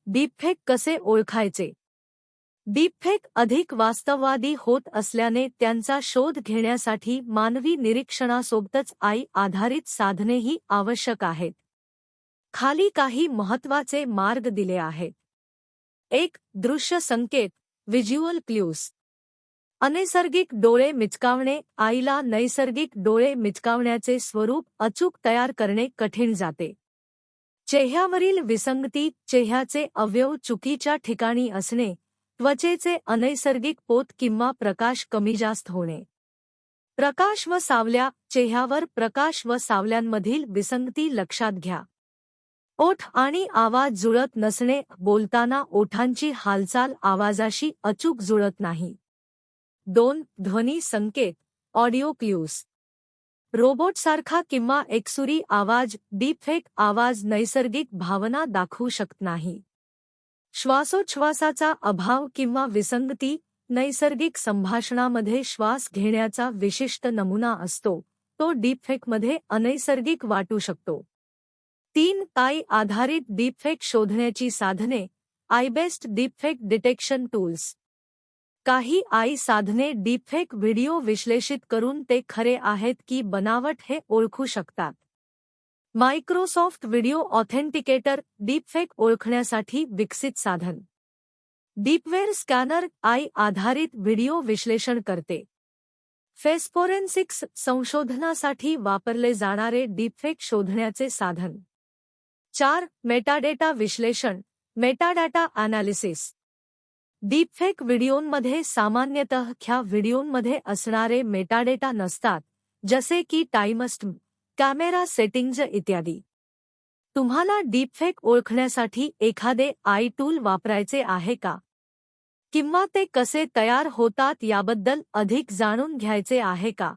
Deepfake कसे ओळखायचे? Deepfake अधिक वास्तववादी होत असल्याने त्यांचा शोध घेण्यासाठी मानवी निरीक्षणासोबतच AI आधारित साधनेही आवश्यक आहेत. खाली काही महत्त्वाचे मार्ग दिले आहेत. 1. दृश्य संकेत व्हिज्युअल क्ल्यूज. अनैसर्गिक डोळे मिचकावणे. आईला नैसर्गिक डोळे मिचकावण्याचे स्वरूप अचूक तयार करणे कठीण जाते. चेहऱ्यावरील विसंगती, चेहऱ्याचे अवयव चुकीच्या ठिकाणी असणे, त्वचेचे अनैसर्गिक पोत किंवा प्रकाश कमी जास्त होणे. प्रकाश व सावल्या. चेहऱ्यावर प्रकाश व सावल्यांमधील विसंगती लक्षात घ्या. ओठ आणि आवाज जुळत नसणे. बोलताना ओठांची हालचाल आवाजाशी अचूक जुळत नाही. 2. ध्वनी संकेत ऑडिओ क्ल्यूज. रोबोटसारखा किंवा एकसुरी आवाज. डीपफेक आवाज नैसर्गिक भावना दाखवू शकत नाही. श्वासोच्छवासाचा अभाव किंवा विसंगती. नैसर्गिक संभाषणामध्ये श्वास घेण्याचा विशिष्ट नमुना असतो, तो डीपफेकमध्ये अनैसर्गिक वाटू शकतो. 3. AI आधारित डीपफेक शोधण्याची साधने. AI based deepfake detection tools. काही AI साधने डीपफेक व्हिडिओ विश्लेषित करून ते खरे आहेत की बनावट हे ओळखू शकतात. मायक्रोसॉफ्ट व्हिडिओ ऑथेंटिकेटर डीपफेक ओळखण्यासाठी विकसित साधन. डीपवेअर स्कॅनर AI आधारित व्हिडिओ विश्लेषण करते. फेस फोरेन्सिक्स संशोधनासाठी वापरले जाणारे डीपफेक शोधण्याचे साधन. 4. मेटाडेटा विश्लेषण मेटाडाटा ॲनालिसिस. डीपफेक व्हिडिओंमध्ये सामान्यतः ह्या व्हिडिओंमध्ये असणारे मेटाडेटा नसतात, जसे की टाइमस्टॅम्प, कॅमेरा सेटिंग्ज इत्यादी. तुम्हाला डीपफेक ओळखण्यासाठी एखादे AI टूल वापरायचे आहे का? किंवा ते कसे तयार होतात याबद्दल अधिक जाणून घ्यायचे आहे का?